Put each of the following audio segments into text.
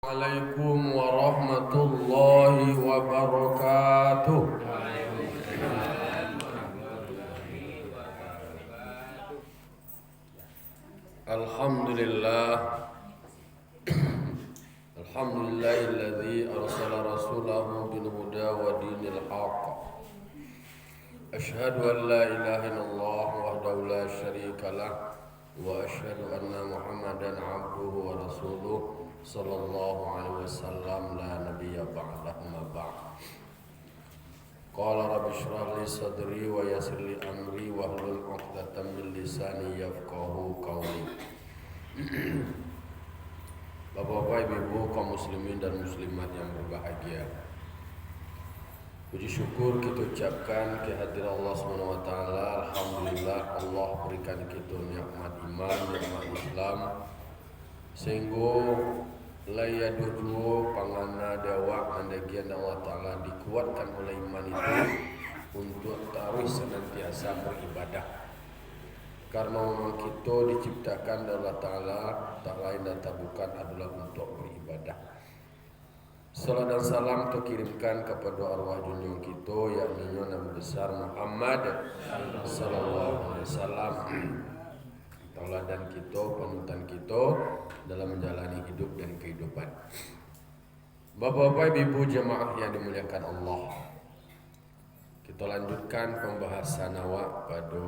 Assalamualaikum warahmatullahi wabarakatuh. Alhamdulillah. Alhamdulillahilladzi arsala rasulahu bil huda wa dinil haqq. Asyhadu an la ilaha illallah wahdahu la syarika lah wa asyhadu anna Muhammadan abduhu wa rasuluh sallallahu alaihi wasallam la nabiyya ba'dahu ma ba'd. Qala rabbi shrah li sadri wa yassir li amri wa hlul 'uqdatam min lisani yafqahu qawli. Bapak-bapak, ibu-ibu, kaum muslimin dan muslimat yang berbahagia, puji syukur kita ucapkan kehadiran Allah SWT. Alhamdulillah Allah berikan kita nikmat iman, nikmat Islam, sehingga layaduhu pangana dewa andagian Allah Ta'ala dikuatkan oleh iman itu untuk terus senantiasa beribadah. Karena memang kita diciptakan oleh Allah Ta'ala, tak lain dan tak bukan adalah untuk beribadah. Salam dan salam terkirimkan kepada arwah junjung kita, yakni Nabi besar Muhammad sallallahu alaihi wasallam, tauladan kita, panutan kita dalam menjalani hidup dan kehidupan. Bapak-bapak, ibu jemaah yang dimuliakan Allah, kita lanjutkan pembahasan awak pada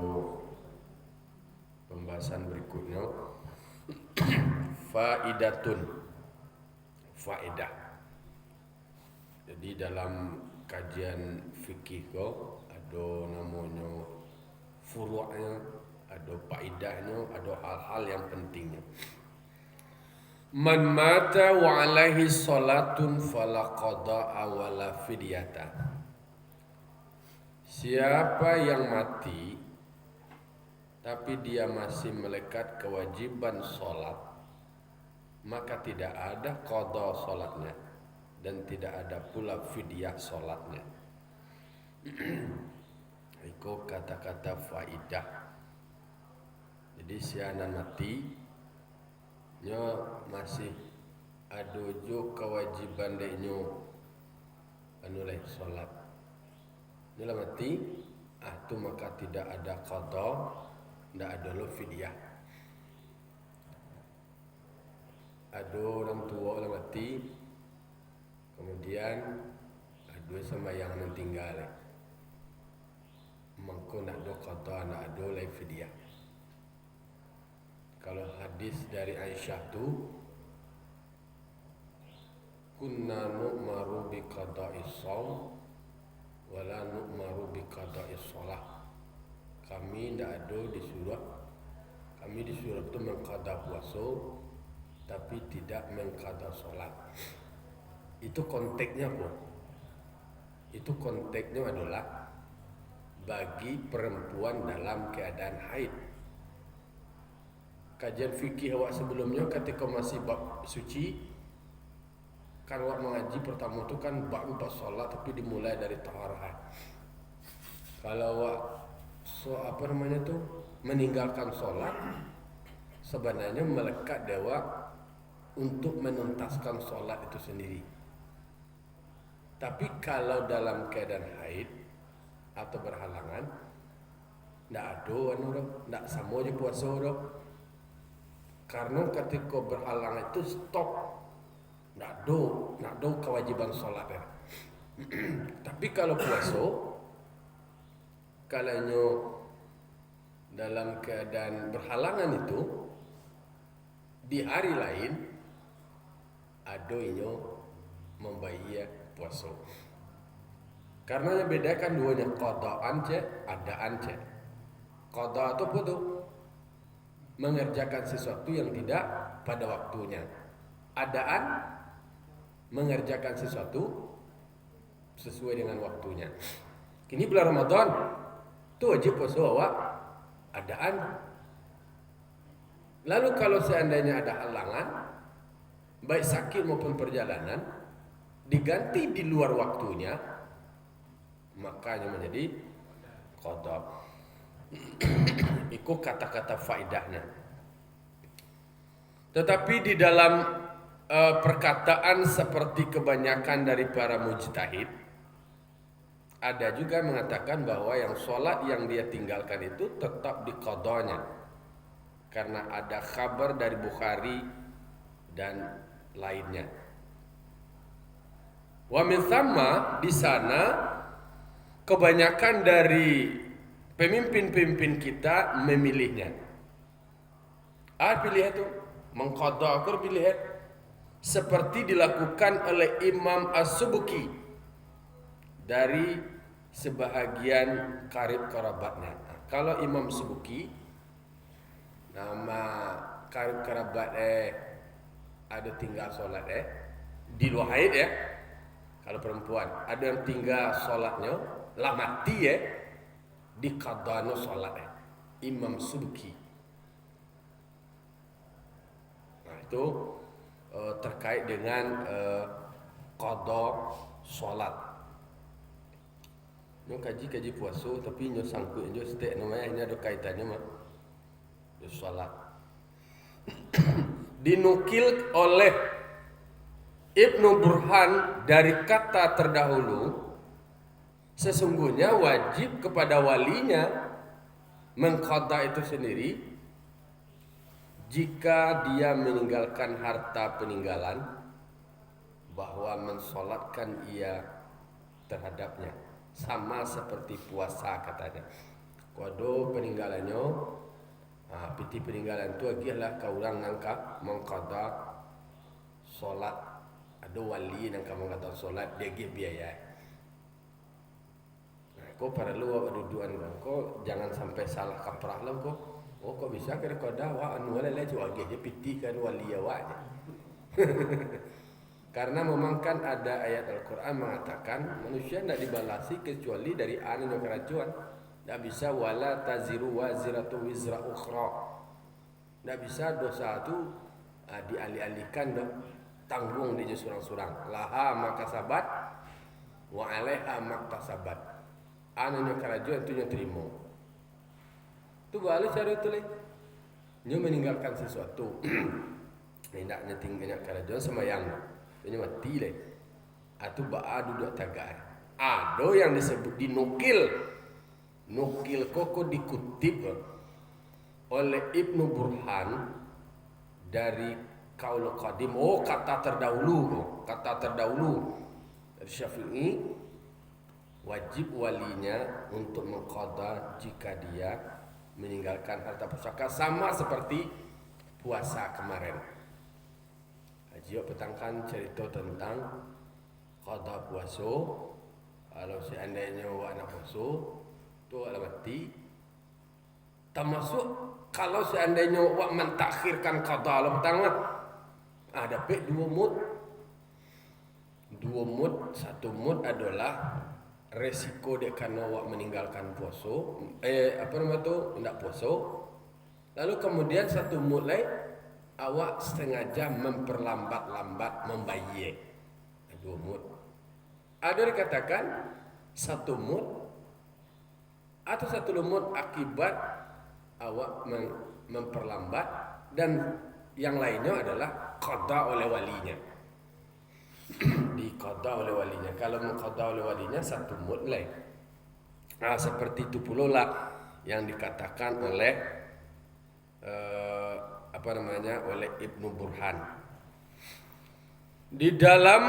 pembahasan berikutnya. Faedah. Jadi dalam kajian fikih ko ada namanya furu'nya, ada faedahnya, ada hal-hal yang pentingnya. Man mata wa alaihi salatun fala qada'a wa la fidyata. Siapa yang mati tapi dia masih melekat kewajiban sholat, maka tidak ada qada sholatnya dan tidak ada pula fidyah sholatnya. Itu kata-kata faidah. Jadi si anak mati nya masih ada jo kewajiban deknya anulai sholat. Dia mati, tu maka tidak ada qada, tidak ada lo fidyah. Ada orang tua orang mati, kemudian ada sembahyang yang tinggal, maka nak ada qada, nak ada lo fidyah. Kalau hadis dari Aisyah tu, kunna nu'maru bi qada'is shaum wala nu'maru bi qada'is shalah. Kami tidak ada disuruh, kami disuruh itu mengqada puasa, tapi tidak mengqada solat. Itu konteksnya apa? Itu konteksnya adalah bagi perempuan dalam keadaan haid. Kajian fikih awak sebelumnya ketika masih bab suci, kan awak mengaji pertama itu kan bab solat, tapi dimulai dari taharah. Kalau awak meninggalkan sholat, sebenarnya melekat dewa untuk menuntaskan sholat itu sendiri. Tapi kalau dalam keadaan haid atau berhalangan, tidak sama aja puasa dong. Karena ketika berhalangan itu stop, tidak ada kewajiban sholat ya. Tapi kalau puasa, kalanya dalam keadaan berhalangan itu di hari lain ada inyo membayar puasa. Karena yang bedakan duanya qada'an ce, adaan ce. Qada itu apa tuh? Mengerjakan sesuatu yang tidak pada waktunya. Adaan mengerjakan sesuatu sesuai dengan waktunya. Kini bulan Ramadan tu wajib puasa awak adaan. Lalu kalau seandainya ada halangan, baik sakit maupun perjalanan, diganti di luar waktunya, makanya menjadi qada. Itu kata-kata faedahnya. Tetapi di dalam perkataan seperti kebanyakan dari para mujtahid. Ada juga mengatakan bahwa yang sholat yang dia tinggalkan itu tetap diqadanya, karena ada kabar dari Bukhari dan lainnya. Wa min thamma, di sana kebanyakan dari pemimpin-pemimpin kita memilihnya. Pilih itu mengqada akur pilih seperti dilakukan oleh Imam As-Subki dari sebahagian karib kerabatnya. Kalau Imam Subki, nama karib kerabat ada tinggal sholat di luar haid ya. Kalau perempuan ada yang tinggal sholatnya lah mati di qadano sholat Imam Subki. Nah itu terkait dengan qada sholat. Nyo kaji puasa tapi nyo sangkut nyo stek namanya ada kaitannya mah sholat. Dinukil oleh Ibnu Burhan dari kata terdahulu, sesungguhnya wajib kepada walinya mengqada itu sendiri jika dia meninggalkan harta peninggalan, bahwa mensolatkan ia terhadapnya sama seperti puasa katanya. Kodo peninggalannya, piti peninggalan itu agilah kaulang nangka mengqada solat. Ada wali yang kamu kata solat dia give biaya. Nah, kau perlu duduan kau jangan sampai salah kaprah lah kau. Oh kau bisa kira kau dah wah anu wala lagi dia piti kan wali awak. Karena memang kan ada ayat Al-Quran mengatakan manusia tidak dibalasi kecuali dari anu yang keracuan. Tidak bisa wala taziru waziratu wizra ukhra. Tidak bisa dosa itu dialih-alihkan dong. Tanggung dia surang-surang. Laha makasabat wa alaiha maktasabat. Anu yang kerajuan itu yang terima. Itu balik cara itu leh. Dia meninggalkan sesuatu. Hendaknya tinggalnya kerajuan sama yang ini mati leh. Atau ba'a duduk tagai. Ada yang disebut dinukil. Nukil koko dikutip oleh Ibnu Burhan dari Qaul qadim, kata terdahulu dari Syafi'i, wajib walinya untuk mengqada jika dia meninggalkan harta pusaka sama seperti puasa kemarin. Haji petangkan cerita tentang qada puasa. Kalau seandainya wak nak puasa tu ala mati, termasuk kalau seandainya wak mentakhirkan qada ala petang ada dua mood. Satu mood adalah resiko dia karena awak meninggalkan puasa, tidak puasa. Lalu kemudian satu mood lain, awak setengah jam memperlambat membayar. Dua mood. Ada dikatakan satu mood atau satu mood akibat awak memperlambat, dan yang lainnya adalah qada oleh walinya. Diqada oleh walinya. Kalau mengqada oleh walinya satu mulai. Seperti itu pula lah yang dikatakan oleh oleh Ibnu Burhan. Di dalam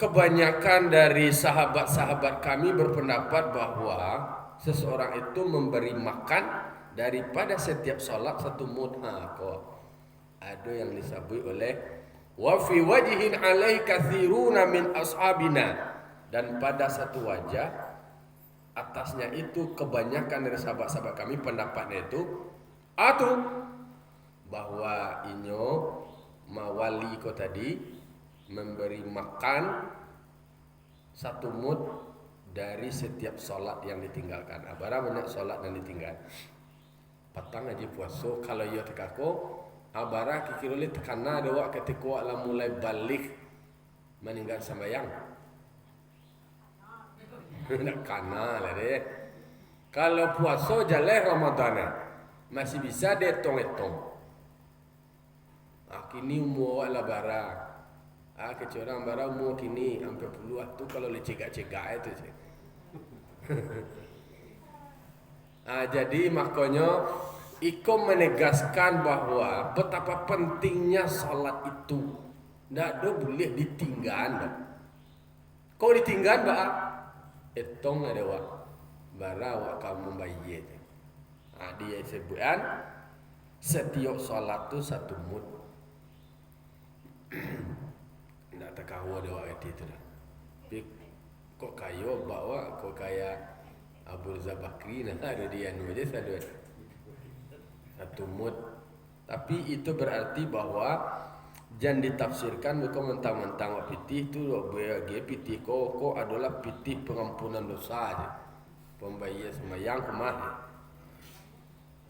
kebanyakan dari sahabat-sahabat kami berpendapat bahwa seseorang itu memberi makan daripada setiap solat satu mud. Ada yang disebut oleh wa fi wajhin alai katsiruna min ashabina, dan pada satu wajah atasnya itu kebanyakan dari sahabat-sahabat kami pendapatnya itu bahwa inyo mawali ko tadi memberi makan satu mud dari setiap solat yang ditinggalkan. Abara banyak solat yang ditinggal. Petang aja puasa kalau ia tekako abara kikiruli tekana ada wak ketika wak lah mulai balik meninggal sembahyang. Nak kana lah deh. Kalau puasa jalan Ramadan masih bisa dia etong-etong. Kini umur awak lah bara. Kecil orang bara umur kini sampai puluh tu kalau le cegak-cegak itu je. Jadi makanya Iko menegaskan bahwa betapa pentingnya salat itu. Tak ada boleh ditinggal. Kau ditinggal bah, etong ada wak, bara wak kamu bayi. Dia sebutkan setiap salat tu satu mud. Tak terkawa dia wak itu dah. Tapi kok kayo bawa kok kaya Abu Zabakri nah ada dia nulis ada satu mud. Tapi itu berarti bahwa jangan ditafsirkan bukan mentang-mentang pitih tu bagi pitih ko adalah pitih pengampunan dosa aja. Pembayar semayang kemah.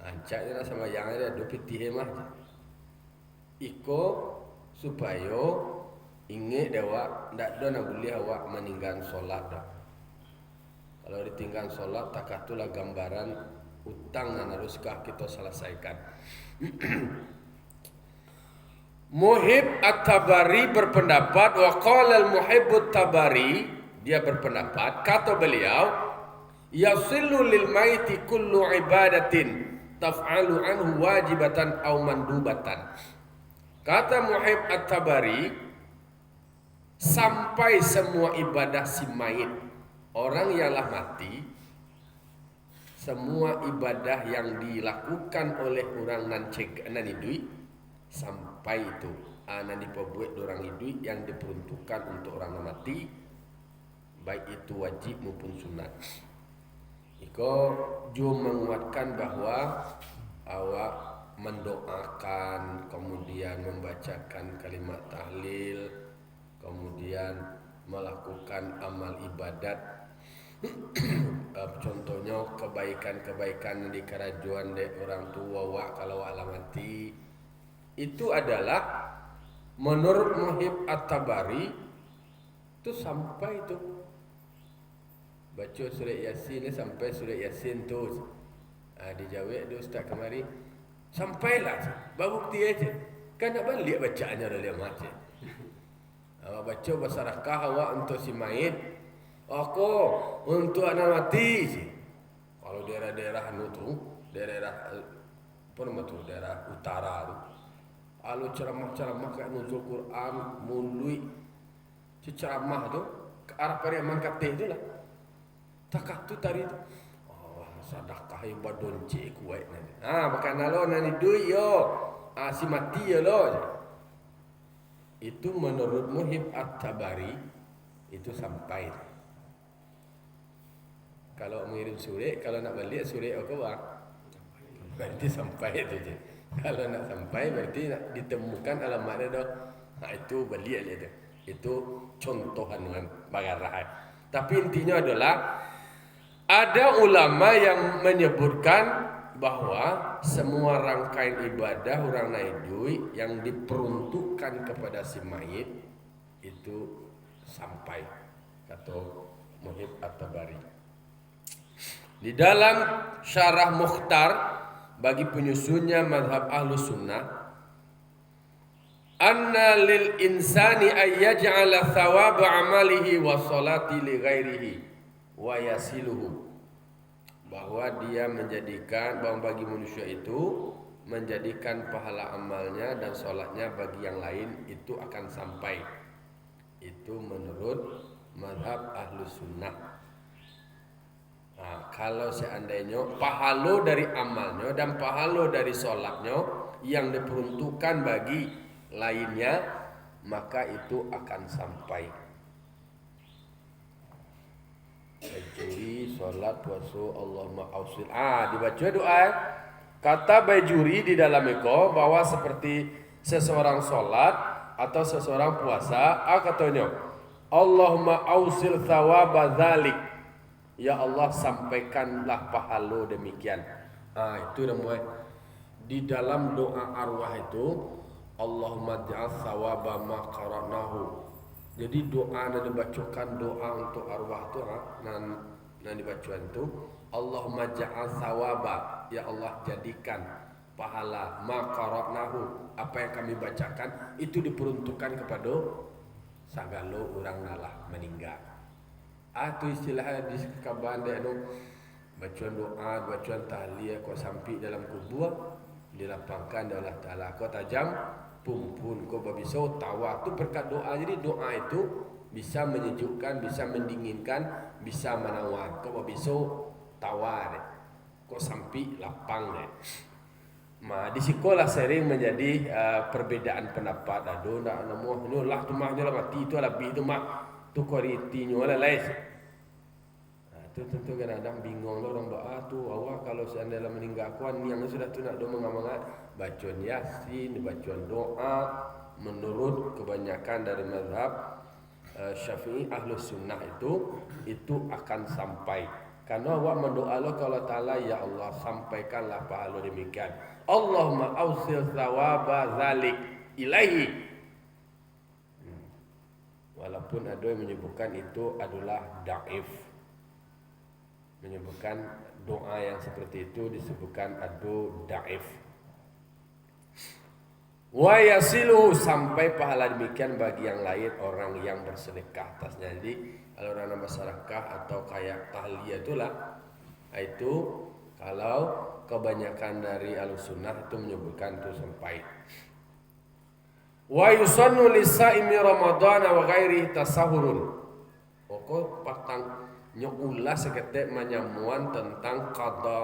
Ancaknya semayang ada dua pitih mah. Iko supaya ingat dewa ndak ada nak boleh awak meninggal solat dah. Kalau ditinggal solat takatulah gambaran utang yang haruskah kita selesaikan. Muhib At-Tabari berpendapat wa qala al-Muhib At-Tabari, dia berpendapat kata beliau yasillu lil maiti kullu ibadatin taf'alu anhu wajibatan aw mandubatan. Kata Muhib At-Tabari sampai semua ibadah si mayit orang yang lah mati, semua ibadah yang dilakukan oleh orang nan hidup sampai itu nan diperbuat orang hidup yang diperuntukkan untuk orang yang mati, baik itu wajib maupun sunat. Iko juga menguatkan bahwa awak mendoakan, kemudian membacakan kalimat tahlil, kemudian melakukan amal ibadat. Contohnya kebaikan-kebaikan di kerajuan de orang tua wak kalau wak mati itu adalah menurut Muhib At-Tabari itu sampai itu baca surat Yasin sampai surat Yasin tu dijawab tu ustaz kemari sampailah bukti aja kan nak balik bacaannya dalam mati. Awak baca bersedekah awak untuk si mayit, aku untuk anak mati. Kalau daerah-daerah tu, daerah apa nama tu, daerah utara tu, kalau ceramah-ceramah kat nuzul Quran, mului ceramah tu ke arah Pariaman Katih tu lah. Takak tu tadi tu. Sedekah ibadah donce kuat nanti. Bukan lo nanti duit yo. Si mati yo lo. Itu menurut Muhib At-Tabari itu sampai. Kalau mengirim surat, kalau nak balik surat apa berarti sampai itu je. Kalau nak sampai berarti nak ditemukan alamat dia. Itu balik dia tu. Itu contohan dengan bagarah. Tapi intinya adalah ada ulama yang menyebutkan bahwa semua rangkaian ibadah orang naik duit yang diperuntukkan kepada si mayit itu sampai, kata Muhib At-Tabari. Di dalam Syarah Mukhtar bagi penyusunnya mazhab Ahlus Sunnah, anna lil insani ay yaj'ala thawaba amalihi wa salati li ghairihi wa yasiluhu, bahwa dia menjadikan bahwa bagi manusia itu menjadikan pahala amalnya dan solatnya bagi yang lain itu akan sampai. Itu menurut mazhab Ahlus Sunnah. Kalau seandainya pahala dari amalnya dan pahala dari solatnya yang diperuntukkan bagi lainnya, maka itu akan sampai. Bajuri, solat, puasa, Allahumma ausil. Dibaca doa. Kata Bajuri di dalam itu bahwa seperti seseorang solat atau seseorang puasa, katanya Allahumma ausil thawaba dzalik. Ya Allah, sampaikanlah pahala demikian. Itu namanya di dalam doa arwah itu Allahumma ja'al thawaba ma qara'nahu. Jadi doa yang dibacakan doa untuk arwah tu nan dibacakan tu Allahumma ja'al thawaba, ya Allah jadikan pahala ma qara'nahu, apa yang kami bacakan itu diperuntukkan kepada sagalo orang nalah meninggal. Itu istilahnya di kaban dia no bacaan doa, bacaan tahliyah kau sampai dalam kubur dilapangkan oleh Allah Taala. Kau tajam pumpun kau babiso tawa tu berkat doa. Jadi doa itu bisa menyejukkan, bisa mendinginkan, bisa menawar. Kau babiso tawar, kau sampai lapang deh. Di sekolah sering menjadi perbedaan pendapat. Aduh, nak nemu ni lah tu mahnya lah mati itu lebih tu mah tu kualitinya lah lain. Itu tentu kadang-kadang bingung lah orang doa tu awak kalau seandainya meninggal kuan yang sudah tu nak doa mengamangat bacaan yasin, bacaan doa menurut kebanyakan dari mazhab Syafi'i Ahlus Sunnah itu akan sampai. Karena awak mendoa Allah kalau Ta'ala, ya Allah sampaikanlah pahala demikian. Allahumma ausil thawaba zalik ilaihi. Walaupun ada yang menyebutkan itu adalah daif, menyebutkan doa yang seperti itu disebutkan adu daif. Wa yasilu, sampai pahala demikian bagi yang lain orang yang bersedekah atasnya. Jadi kalau orang masyarakat atau kayak tahliyah itulah itu kalau kebanyakan dari Ahlussunnah itu menyebutkan itu sampai. Wa yusannu lisaimi Ramadan wa ghairi tasahurun. Pokok patang nyulah seketek menyamuan tentang qada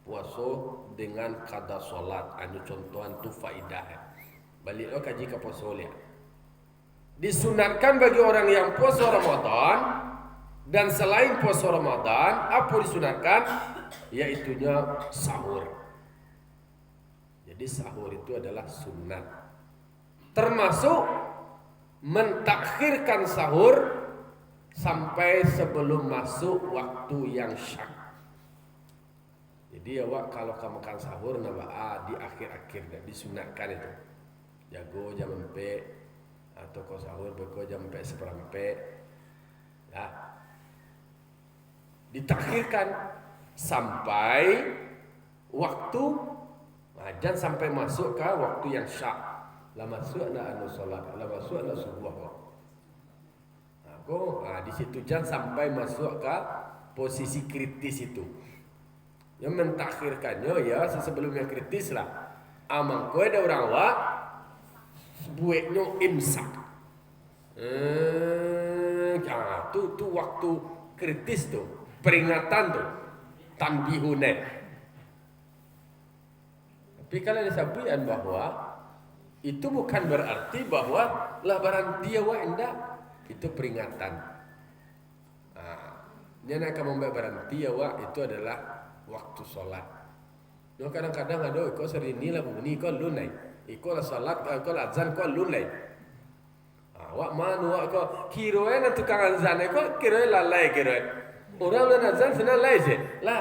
puasa dengan qada solat. Anu contohan tu faidah. Balik lo kaji ke puasa dia. Disunatkan bagi orang yang puasa Ramadan dan selain puasa Ramadan, apa disunatkan? Yaitunya sahur. Jadi sahur itu adalah sunat. Termasuk mentakhirkan sahur sampai sebelum masuk waktu yang syak. Jadi awak kalau kamu makan sahur di akhir-akhir disunatkan itu. Jago jam 4 atau kau sahur beko jam 4:15 ya. Ditakhirkan sampai waktu ajan sampai masuk ke waktu yang syak. La masuk na anu salat, la masuk na subuh. Di situ jangan sampai masuk ke posisi kritis itu. Yang mentakhirkannya ya sebelumnya kritis lah. Amang kau ada orang wak buatnya imsak. Tu waktu kritis tu, peringatan tu, tanbihune. Tapi kalau disampaikan bahwa itu bukan berarti bahwa lah barang dia wa endak, itu peringatan. Dia nak akan membawa barang dia wa itu adalah waktu solat. Kadang-kadang ada kau serini lah bunyi kau lunai. Iko la salat, iko la azan, ko lunai. Wak manu wak ko kiroe na tukang azan, ko kiroe lalai kiroe. Orang lan azan sana lai je. Lah,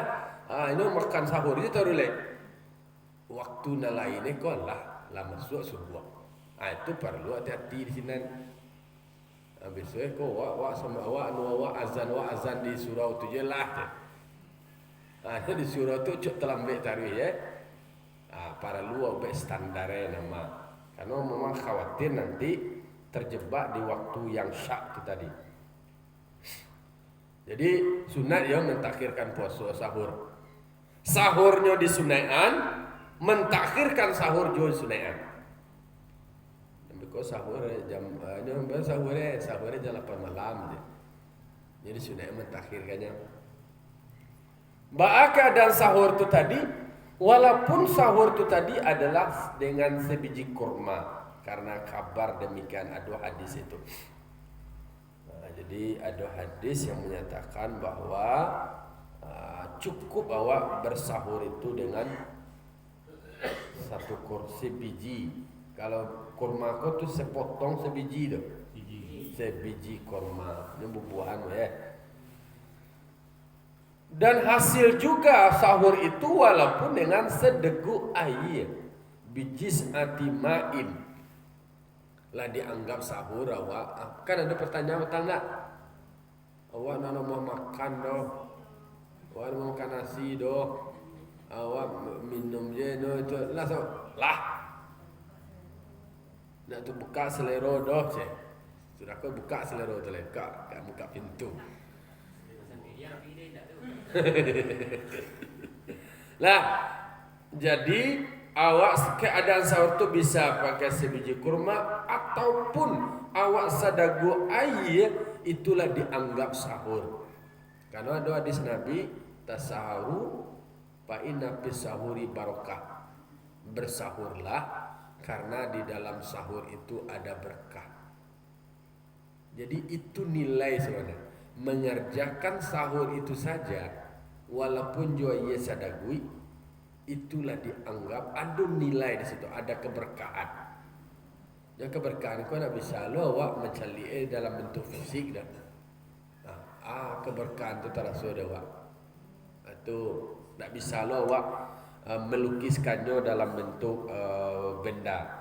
ini makan sahur itu taruh lai. Waktu na lain ko lah masuk subuh. Itu perlu hati-hati di sini. Habis ko wak sama wak azan di surau tu je lah. Di surau tu cuk terlambat taruh ya. Para luar standarnya nama, karena memang khawatir nanti terjebak di waktu yang syak itu tadi. Jadi sunat ya mentakhirkan puasa sahur. Sahurnya disunaikan, mentakhirkan sahur juga disunaikan. Tapi kok sahur jam sahurnya jam 8 malam je. Jadi sunat mentakhirkannya. Ba'aka dan sahur itu tadi, walaupun sahur itu tadi adalah dengan sebiji kurma, karena kabar demikian ada hadis itu. Jadi ada hadis yang menyatakan bahwa cukup awak bersahur itu dengan satu kursi biji. Kalau kurma kau tu sepotong sebiji tu, sebiji kurma, ini buah-buahan ya. Dan hasil juga sahur itu walaupun dengan sedegu air, bijis atimain, lah dianggap sahur awak. Kan ada pertanyaan tak? Awak nak mau makan doh, awak mau makan nasi doh, awak minum je no itu lah nak tu buka selero doh je. Sudah kau buka selero tu leka, kan buka pintu. Lah, jadi awak keadaan sahur tu bisa pakai sebiji kurma ataupun awak sadagu air, itulah dianggap sahur. Karena ada hadis Nabi, tasaharu fa inna fis sahuri barakah. Bersahurlah karena di dalam sahur itu ada berkah. Jadi itu nilai sebenarnya. Mengerjakan sahur itu saja, walaupun jua ia sadagui, itulah dianggap ada nilai di situ, ada keberkahan. Yang keberkahan kau nak bisa lo awak mencari dalam bentuk fisik dah. Keberkahan tu terasa dah awak. Itu tak bisa lo awak melukiskannya dalam bentuk benda.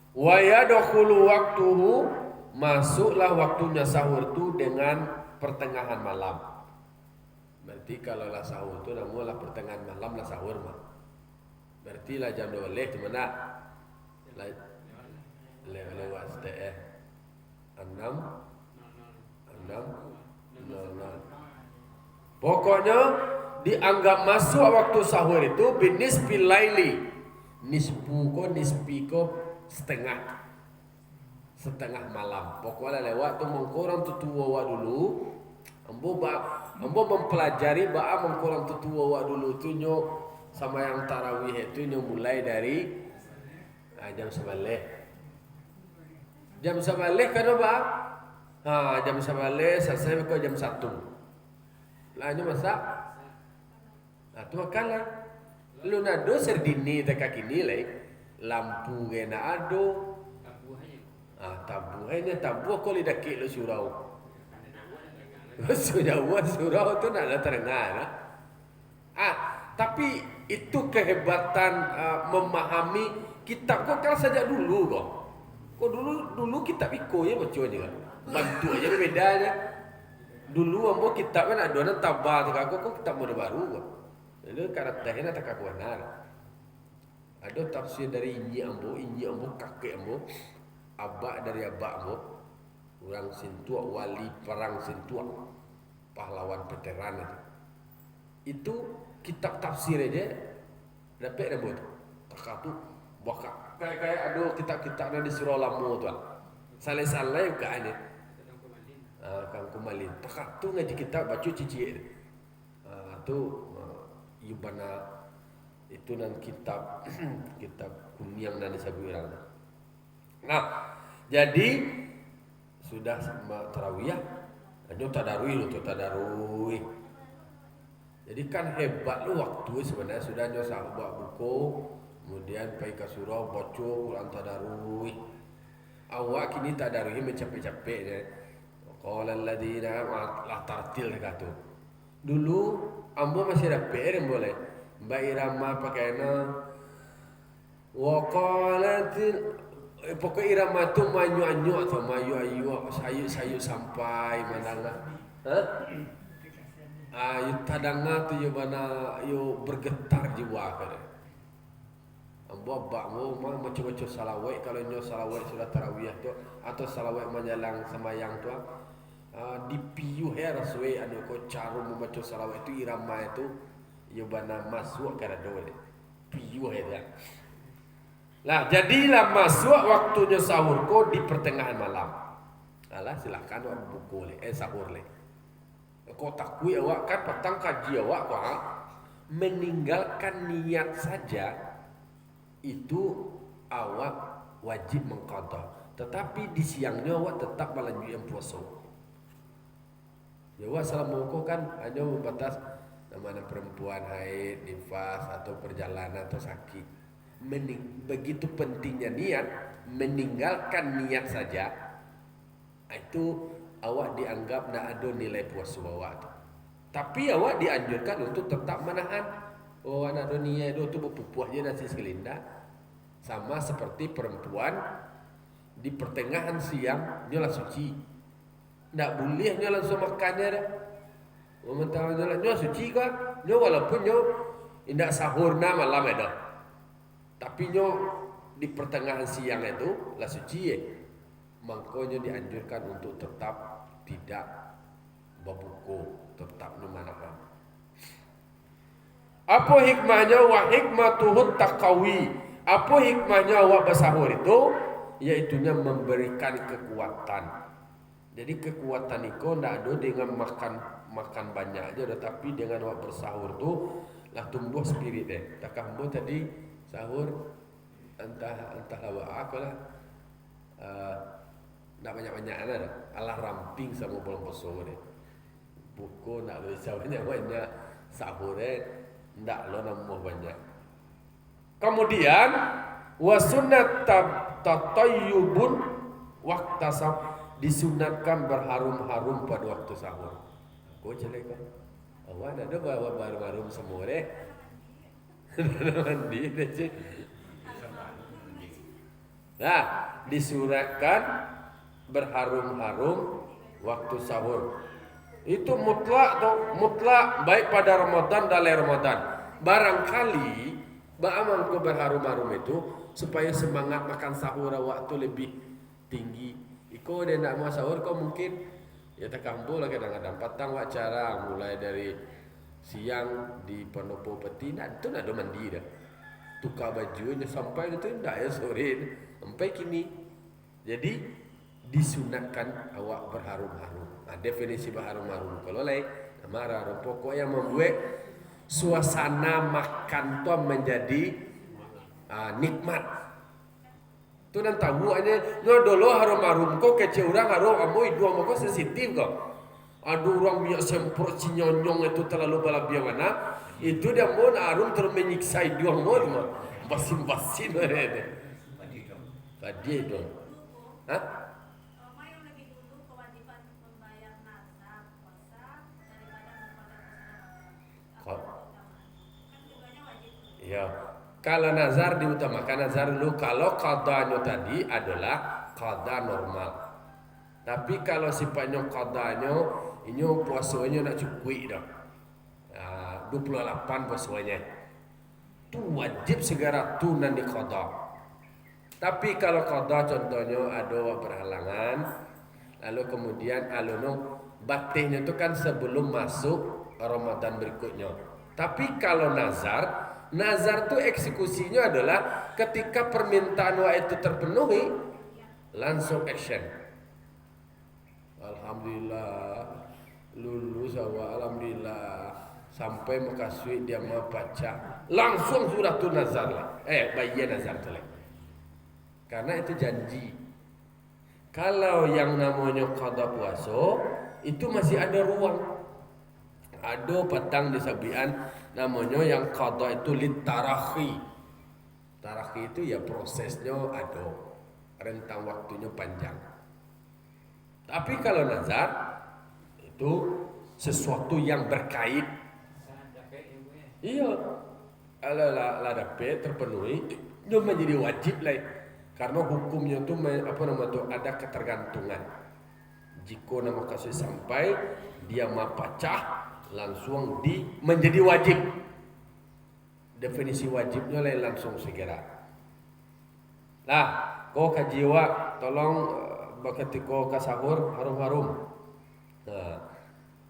Wa yadkhulu waqtuhu, masuklah waktunya sahur tu dengan pertengahan malam. Berarti kalau lah sahur tu namulah pertengahan malam lah sahur mah. Berarti lah jam 12 tu mana? Lewat STF 6 Pokoknya dianggap masuk waktu sahur itu binisbil laili. Nispi ko setengah malam. Pokoknya lewat tu mengkurang tu tua dulu. Ambo mempelajari mengkurang tu tua dulu tu nyo sama yang tarawih itu nyo mulai dari jam 9. Jam 9 kan ba? Jam 9 selesai ke jam 1. Lah nyo masak. Tu makala lu nado serdini teka kini lai lampu gena ado tabu ko lidak lo surau surau tu nak terengah. Tapi itu kehebatan memahami kitab kau kalau sejak dulu kau dulu kitab iko ya baca aja kan bantu aja bedanya. Dulu ambo kitab kan ada tabah kau kitab mode baru kau. Lalu karakternya tak kakuanar. Ada tafsir dari inyi ambo kakek ambo, abak dari abak ambo, orang Sintua, wali perang Sintua, pahlawan veteran itu kitab tafsir aja dapat ambo tu. Tak tu bakal kayak ada kitab-kitab di surau Lamu tu. Saleh-saleh juga ada. Kang Kumalin. Tak tu ngaji kitab baca cici. Tu Yubana itu nan kitab kunyang dan disabirang. Nah, jadi sudah tarawih, ada tadarui. Jadi kan hebat lu waktu sebenarnya sudah nyo sahabat buku, kemudian pergi ke surau baca Quran tadarui. Awak kini tadarui mencapai-capai je. Qala alladziina la tartil kata. Dulu ambo masih ada PR yang boleh. Mbak Irama pakainya waqalatil pokok Irama tu mayu-anyu atau mayu-ayu sayu sampai mana yu tadanga tu yu mana yu bergetar jiwa kan. Ambo abakmu macam-macam salawat kalau nyo salawat sudah tarawih tu atau salawat menjelang sembahyang tu dipiu raswe anu ko cara membaca salawat itu irama itu ya bana masuk kada dole piu dia. Lah jadilah masuk waktunya sahur ko di pertengahan malam. Alah silakan awak buku sahur le. Kau takui awak kan petang kaji awak meninggalkan niat saja itu awak wajib mengqadha. Tetapi di siangnya awak tetap melanjutkan puasa. Ya wassalamualaikum kan hanya membatas nama perempuan haid, nifas atau perjalanan atau sakit. Begitu pentingnya niat, meninggalkan niat saja itu awak dianggap nak ada nilai puasa awak. Tapi awak dianjurkan untuk tetap menahan. Anak ada niat itu berpupuh je nasi sekelinda. Sama seperti perempuan di pertengahan siang dia lah suci. Tak boleh dia langsung makannya dah. Orang tahu dia lah, dia suci kah? Nyo walaupun nyo indak sahurna malam itu, tapi nyo di pertengahan siang itu lah suci ya. Makanya dianjurkan untuk tetap tidak berbuku, tetap memanakan. Apa hikmahnya? Wa hikmatuhut taqawi. Apa hikmahnya awak bersahur itu? Yaitunya memberikan kekuatan. Jadi kekuatan itu tidak ada dengan makan banyak aja, tetapi dengan awak bersahur tu lah tumbuh spirit deh. Tak kamu tadi sahur entah awak apa lah. Nak banyak-banyak ada alah ramping sama bolong pesor deh. Buku nak bisa banyak-banyak sahur deh, ndak lo nambah banyak. Kemudian wasunat tatayyubun waqtasab, disunatkan berharum-harum pada waktu sahur. Kau jelek kan? Awak ada bawa berharum semua deh. Mandi deh cik. Nah, disuratkan berharum-harum waktu sahur. Itu mutlak atau mutlak baik pada Ramadan dan lain Ramadan. Barangkali ba'aman ko berharum-harum itu supaya semangat makan sahur waktu lebih tinggi. Iko dia nak mau sahur kau mungkin ya tak kambuh lah kadang-kadang patang wacara mulai dari siang di pendopo peti nak tu nak ada mandi dah. Tukar bajunya sampai itu ndak ya sore sampai kini. Jadi disunatkan awak berharum-harum. Nah, definisi berharum-harum kalau lain marah pokok yang membuat suasana makan tu menjadi nikmat. Tu nan tahu aja nyo dulu harum-harum kok kece orang harum amoy dua moko sensitif kok. Aduh orang biak semprot cinyonyong itu terlalu balabiang mana itu dia mau harum terus menyiksa dua mok basin-basin ada. Tadi dong. Hah? Ya, kalau nazar diutamakan nazar dulu. Kalau qadanya tadi adalah qada normal. Tapi kalau sifatnya qadanya ini puasanya nak cukup dah. 28 puasanya. Tu wajib segera tu nan di qada. Tapi kalau qada contohnya ada berhalangan, lalu kemudian alono batinnya itu kan sebelum masuk Ramadan berikutnya. Tapi kalau nazar tu eksekusinya adalah ketika permintaan wa itu terpenuhi langsung action. Alhamdulillah lulus awak, alhamdulillah sampai makasih dia mau baca langsung surah tu nazar lah. Bayi nazar tu lah. Karena itu janji. Kalau yang namanya qada puasa itu masih ada ruang. Ada patang di sabian namanya yang qada itu litarakhi. Tarakhi itu ya prosesnya ada, rentang waktunya panjang. Tapi kalau nazar itu sesuatu yang berkait. Iya, kalau lah dapat terpenuhi, itu menjadi wajib lah. Karena hukumnya itu ada ketergantungan. Jika nama kasih sampai dia mapacah langsung menjadi wajib. Definisi wajibnya lain langsung segera. Nah, kau kajiwa tolong ketika ka sahur harum-harum. Nah,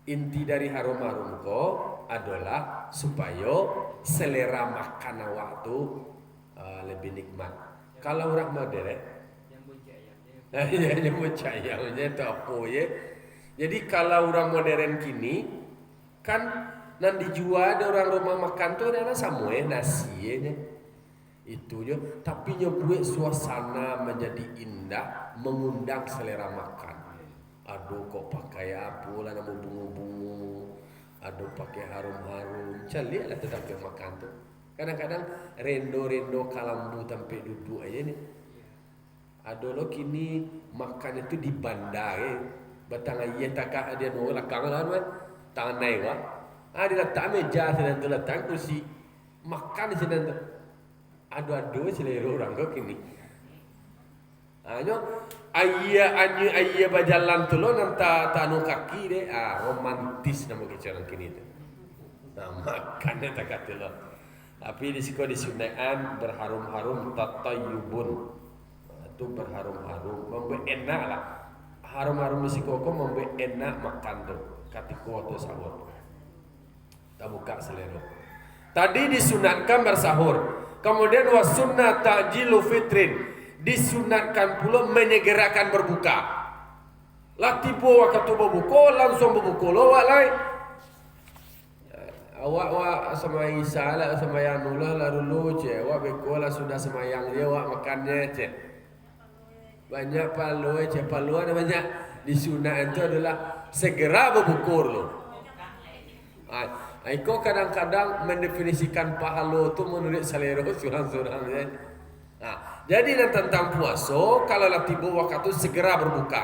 inti dari harum-harum kau adalah supaya selera makan awak tu lebih nikmat. Kalau orang modern yang percaya tak apa ya. Jadi kalau orang modern kini kan nan dijual ada orang rumah makan tu ada sama nasi ya. Itu je, tapi buat suasana menjadi indah, mengundang selera makan. Aduh kok pakai apa lah nama bungu-bungu, aduh pakai harum-harum, calik lah tetap makan tu. Kadang-kadang rendo-rendo kalambu sampai duduk aja ni. Ada lo kini makan itu di bandar batang ayat takah dia no lakang lah kan. Tangan naik wah. Dia letak meja sedang tu letak kursi. Makan di sedang tu. Adu-adu selera orang kau kini. Nyo ayah berjalan tu lo nanti tanu kaki deh. Romantis nama kita orang kini tu. Nah, makannya tak kata lo. Tapi di sini disunaikan berharum-harum tatayubun. Itu berharum-harum, membuat enak lah. Harum-harum di sini kok membuat enak makan tu. Katiko tu sahur. Tak buka selera. Tadi disunatkan bersahur. Kemudian wasunnah ta'jilu fitrin. Disunatkan pula menyegerakan berbuka. Lah tipu waktu berbuka langsung berbuka lo wak lain. Awak sama Isa lah sama yang nulah lah dulu je. Awak beko lah sudah semayang dia awak makannya je. Banyak palu je palu ada banyak disunat itu adalah segera berbukur lo. Iko kadang-kadang mendefinisikan pahala tu menurut selera surang-surang je. Jadi tentang puasa kalau lah tiba waktu segera berbuka.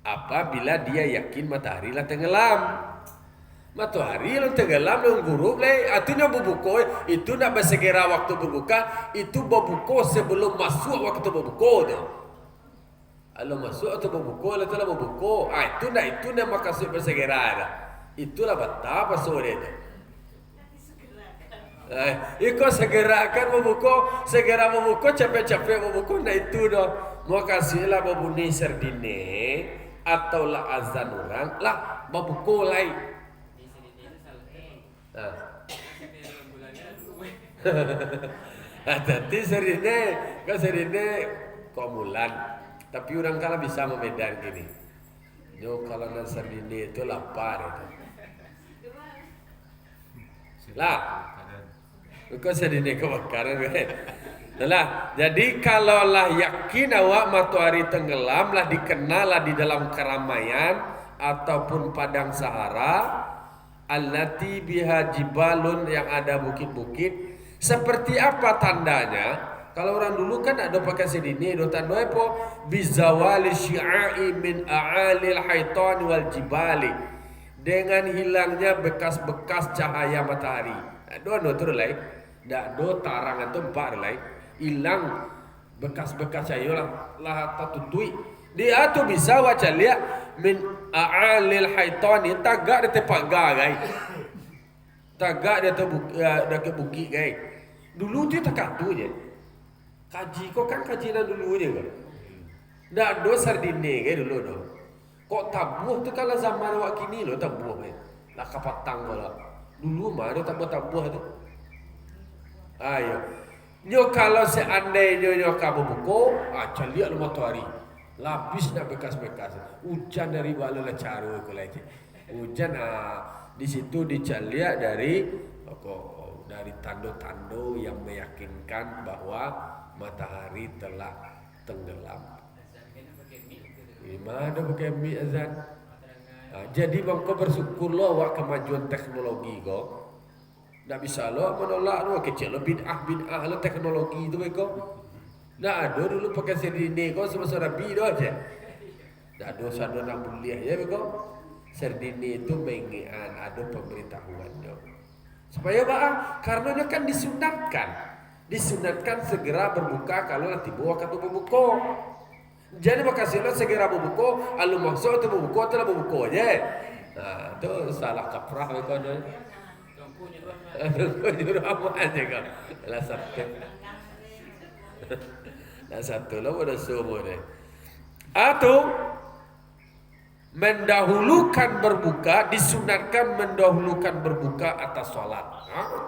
Apabila dia yakin matahari lah tenggelam. Matahari yang tenggelam dan gurub artinya berbuka itu nak bersegera waktu berbuka itu berbuka sebelum masuk waktu berbuka tu. Kalau masuk atau berbuka itu lah berbuka. Itu nak maksud bersegera dah. Itulah betul pasal dia tu. Ikut segerakan berbuka, segera berbuka capek-capek berbuka nak itu dah. Makasihlah berbunyi serdine atau lah azan orang lah berbuka lain. Tapi serine komulan. Tapi orang kala bisa membedakan gini. Yo kalau nak serine itu lapar itu. Lah. Kau serine kebakaran kan. Lah, jadi kalau lah yakin awak matahari tenggelam lah dikenal lah di dalam keramaian ataupun padang Sahara allati biha jibalun yang ada bukit-bukit. Seperti apa tandanya? Kalau orang dulu kan ada pakai sedini, ada tanda apa? Bizawali syi'ai min a'alil haitan wal jibali. Dengan hilangnya bekas-bekas cahaya matahari. Ada tu lain. Dak do tarangan tu empat lain. Hilang bekas-bekas cahaya lah tatutui. Dia tu bisa baca lihat min a'alil haitani tagak dia tepagar guys. Tagak dia ke bukit guys. Dulu tu tak tu je. Kaji kau kan kaji dah dulu je kan. Dak do sardine guys dulu do. Kok tabuh tu kalau zaman awak kini lo tabuh guys. Lah kapatang bola. Dulu mah ada tabuh tu. Ayo. Nyo kalau seandainya nyo kamu buku, caliak lu matahari. Lapis nak bekas-bekas. Hujan dari bala caru ko lagi. Hujan di situ dicaliak dari tanda-tanda yang meyakinkan bahwa matahari telah tenggelam. Mana pakai mi azan? Jadi bangko bersyukurlah wak kemajuan teknologi ko. Tak bisa lo menolak lo kecil lo bid'ah lo teknologi itu beko. Tak ada dulu pakai serdine ko semasa Rabi do aja. Tak ada sadu nak kuliah ya beko. Serdine itu mengian ada pemberitahuan do. Supaya apa? Karena dia kan disunatkan. Disunatkan segera berbuka kalau nanti tiba waktu berbuka. Jadi makasih lo segera berbuka, alu maksud tu berbuka telah berbuka aja. Tu salah kaprah beko do. Kau juru apa aja kau? Lah satu. Lah satu lah pada semua ni. Atau mendahulukan berbuka, disunatkan mendahulukan berbuka atas solat.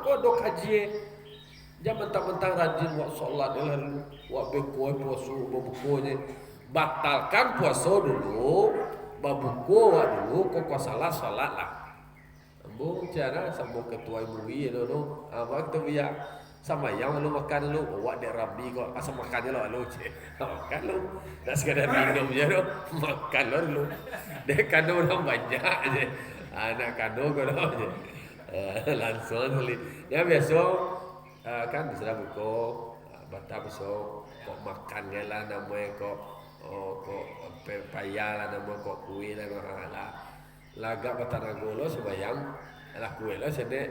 Kau dok kaji. Jangan mentang-mentang rajin buat solat dia lalu buat bekoi puasa berbuka je. Batalkan puasa dulu, berbuka dulu, kau salah solat lah. Bung cara sambung ketua MUI tu apa kita biar sama yang lu makan lu awak dek Rabi kok asal makan je lu je makan lu tak sekadar minum je lu makan lu dek kado orang banyak je anak kado kau je langsung beli ya biasa kan sudah buka batal besok kok makan je lah namanya kok payah lah namanya kok kuih lah lagak batanagolo sebayang alah kue lah sedek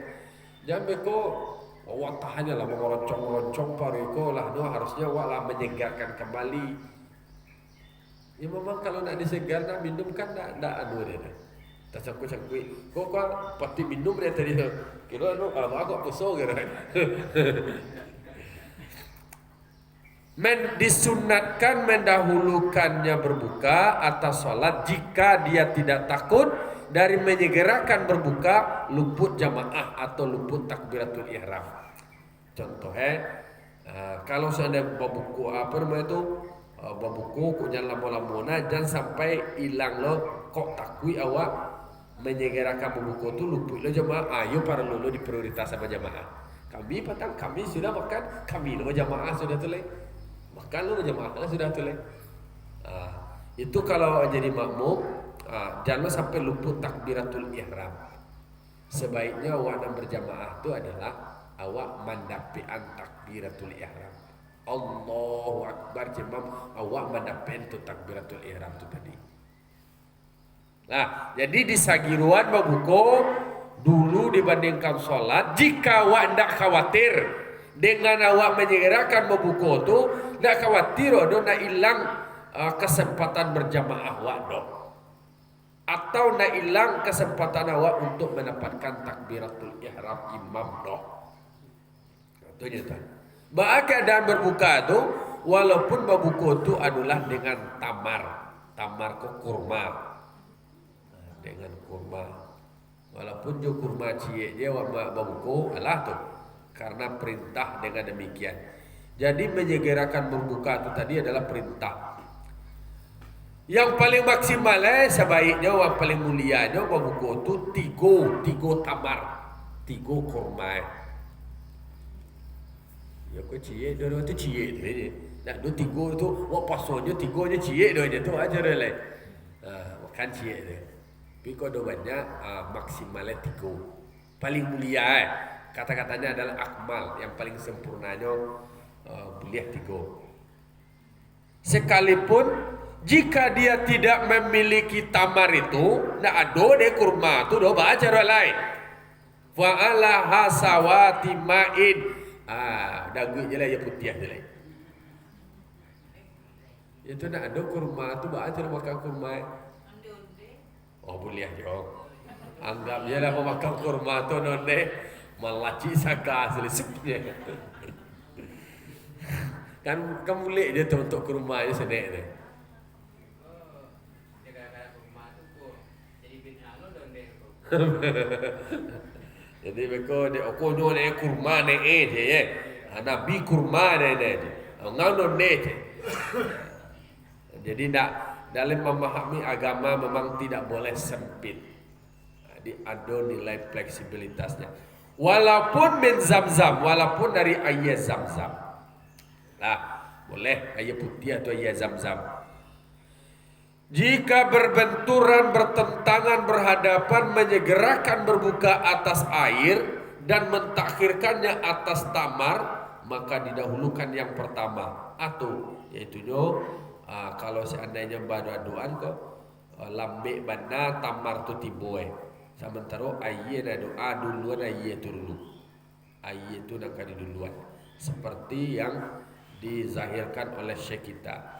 jambe ko awak tahannya lah mengeroncong pariko lah no harusnya awak lah menyegarkan kembali ya memang kalau nak disegar nak minum kan tak anu dia Tercangkut-cangkut. Kok pati minum dia tadi tu. Kira kalau aku kusuk kira. Disunatkan mendahulukannya berbuka atas sholat jika dia tidak takut dari menyegerakan berbuka luput jamaah atau luput takbiratul ihram. Contohnya kalau seandainya babuku apa namanya itu babuku kok jangan lama-lama jangan sampai hilang lo kok takui awak menyegerakan babuku tu luput lo jamaah. Ayo para lulu diprioritas sama jamaah. Kami sudah makan, kami lo jamaah sudah tulis. Makan lo jamaah sudah tulis. Itu kalau jadi makmum jangan sampai luput takbiratul ihram. Sebaiknya awak yang berjamaah itu adalah awak mandapian takbiratul ihram. Allahu Akbar jemam awak mandapian itu takbiratul ihram itu tadi. Nah, jadi di sagiruan babuko dulu dibandingkan sholat, jika awak tidak khawatir dengan awak menyegerakan babuko itu, tidak khawatir do nak hilang kesempatan berjamaah awak do. Atau nak hilang kesempatan awak untuk mendapatkan takbiratul ihram imam doh. Itu nyata. Bahwa keadaan berbuka itu walaupun berbuka itu adalah dengan tamar ko kurma. Dengan kurma. Walaupun jo kurma cie dia berbuka alah tu karena perintah dengan demikian. Jadi menyegerakan berbuka itu tadi adalah perintah. Yang paling maksimal sebaiknya yang paling mulianya babuko tu tiga tamar, tiga kurma. Ya kau cie dua tu cie ni. Nah dua tiga tu wak pasonya tiganya cie dua je tu aja relai. Makan cie tu. Tapi kau dah banyak maksimalnya tiga. Paling mulia kata-katanya adalah akmal, yang paling sempurnanya boleh tiga. Sekalipun jika dia tidak memiliki tamar itu, nak ada deh kurma tu do baca lain. Wa ala hasawati ma'in. Dagu je lah ya putih je lah. Itu nak ada kurma tu baca makan kurma. Oh boleh je. Anggap je lah makan kurma tu nonde malaci saka selisipnya. Kan kamu boleh je tu untuk kurma je sedek tu. Jadi mereka dia kono ne kurma ne je ye. Nabi kurma ne je. Ngano ne je. Jadi dalam memahami agama memang tidak boleh sempit. Jadi ada nilai fleksibilitasnya. Walaupun min Zamzam, walaupun dari air Zamzam. Nah, boleh air putih atau air Zamzam. Jika berbenturan, bertentangan, berhadapan, menyegerakan berbuka atas air dan mentakhirkannya atas tamar, maka didahulukan yang pertama. Atau yaitunya kalau seandainya baduan kok lambek bana tamar tu tiboy. Sementara air ada doa duluan air tu dulu. Air tu nak kali duluan. Seperti yang dizahirkan oleh Syekh kita.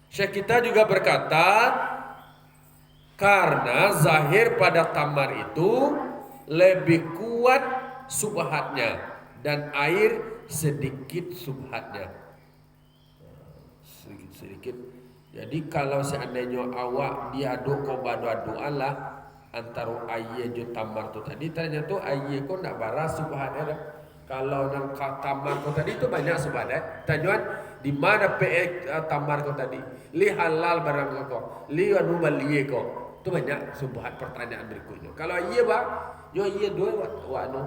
Syekh kita juga berkata, karena zahir pada tamar itu lebih kuat subhatnya dan air sedikit subhatnya. Sedikit. Jadi kalau seandainya awak diaduk kau badu-aduan lah antara air jo tamar tu tadi, ternyata air kau nak baras subhatnya dah. Kalau nang tamar kau tadi tu banyak subhatnya. Tanjuan di mana tamar kau tadi? Li halal barang kau, li anu bali kau. Tu banyak subhat pertanyaan berikutnya. Kalau iya bang, yo iya dua wak anu.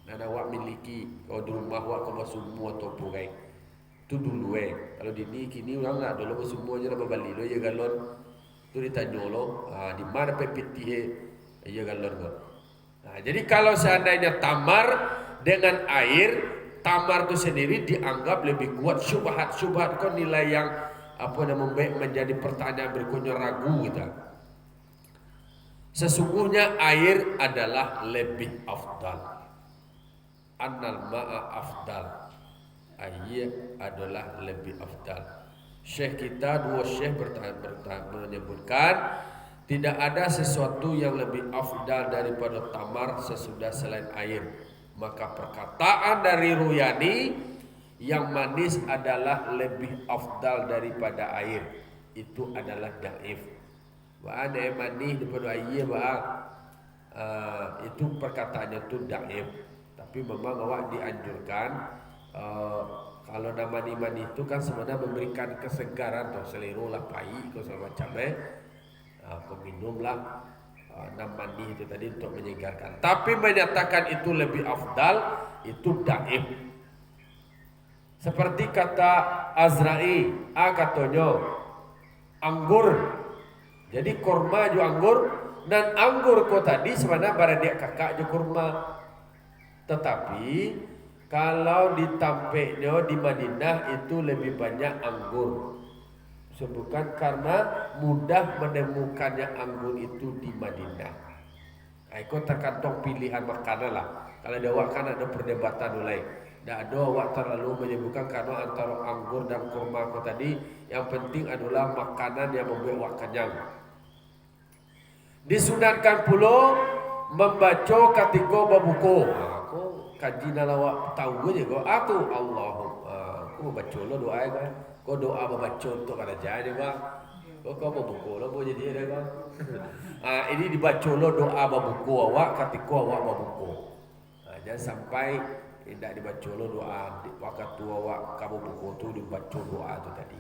Nana wak miliki kau di rumah wak kau semua tu pugai. Tu dulu kalau di ni kini orang nak dulu semuanya nak bali lo ya galon. Tu ditanya lo, di mana pepiti ya galon kau. Nah, jadi kalau seandainya tamar dengan air, tamar itu sendiri dianggap lebih kuat syubhat kau nilai yang apa namanya menjadi pertanyaan berikutnya ragu kita. Sesungguhnya air adalah lebih afdal. Annal ma'a afdal. Air adalah lebih afdal. Syekh kita dua syekh menyebutkan Tidak ada sesuatu yang lebih afdal daripada tamar sesudah selain air. Maka perkataan dari Ruyani, yang manis adalah lebih afdal daripada air, itu adalah daif. Wa ada manis daripada air, itu perkataannya itu daif. Tapi memang awak dianjurkan, kalau nama mani itu kan sebenarnya memberikan kesegaran atau selero lah, pai atau segala macam kau minumlah nam mandi itu tadi untuk menyegarkan. Tapi menyatakan itu lebih afdal, itu daif. Seperti kata Azra'i, katanya anggur. Jadi kurma ju anggur, dan anggur ko tadi sebenarnya baradia kakak ju kurma. Tetapi kalau ditampeknya di Madinah itu lebih banyak anggur. Bukan karena mudah menemukannya anggur itu di Madinah. Itu tergantung pilihan makanan lah. Kalau ada awak kan ada perdebatan mulai. Tidak ada awak terlalu menyebutkan karena antara anggur dan kurma aku tadi, yang penting adalah makanan yang membuat awak kenyang. Disunatkan pula membaca ketika berbuka. Aku kaji awak tahu je kau. Aku aku membaca lo doa kan. Kau doa membaca untuk kerajaan juga. Kau berbuka lo boleh jadi ada kan. Ini dibaca lo doa berbuka awak ketika awak berbuka. Jangan sampai tidak dibaca lo doa waktu awak kamu buku tu dibaca doa tu tadi.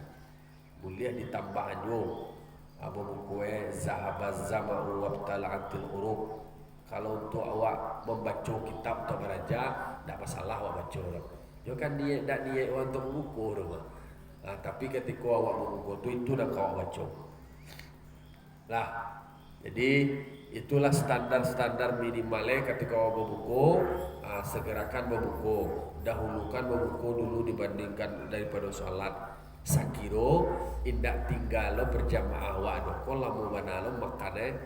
Boleh ditambah anjo. Abu buku zahabaz zama'u wabtala'atil urub. Kalau untuk awak membaca kitab untuk beraja, tidak masalah awak baca. Dia kan dia tak niat untuk buku rumah. Tapi ketika awak membuku itu dah kau baca. Lah, jadi itulah standar-standar minimalnya ketika awak berbuku. Segerakan berbuku, dahulukan berbuku dulu dibandingkan daripada salat. Sakiro indak tinggal lo berjamaah awak do ko lamu mana lo makane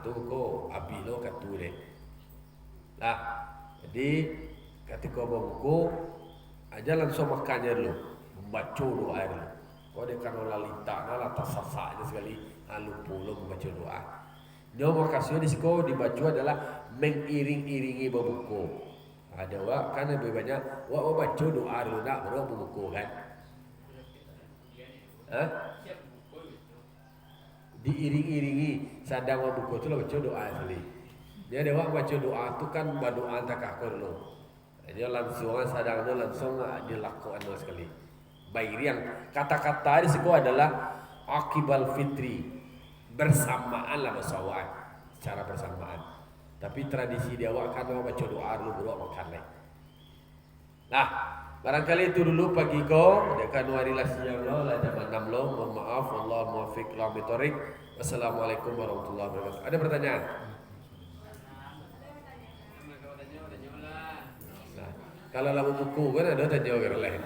tu ko abilo katu deh. Lah, jadi ketika berbuku aja langsung makannya dulu, membaca doa dulu. Kau dekan lalita nala tasasa aja sekali lupa lo membaca doa. Dia makasih di siko dibaca adalah mengiring-iringi berbuku. Ada wak kan lebih banyak wak baca doa dulu nak baru berbuku kan. Diiring-iringi sadang wak buku tu lah baca doa sekali. Dia ada wak baca doa tu kan berdoa takakur lo. Dia langsung sadang tu langsung dilakukan lo sekali. Baik yang kata-kata di siko adalah akibal fitri, bersamaan lah bersamaan, secara bersamaan. Tapi tradisi dia awak kan baca doa dulu baru makan lagi. Nah, barangkali itu dulu pagi kau. Dekan warilah siang lo, lah jam 6 lo. Mohon maaf, Allah muafiq la bitarik. Wassalamualaikum warahmatullahi wabarakatuh. Ada pertanyaan? Nah, kalau lalu buku kan ada tanya orang lain.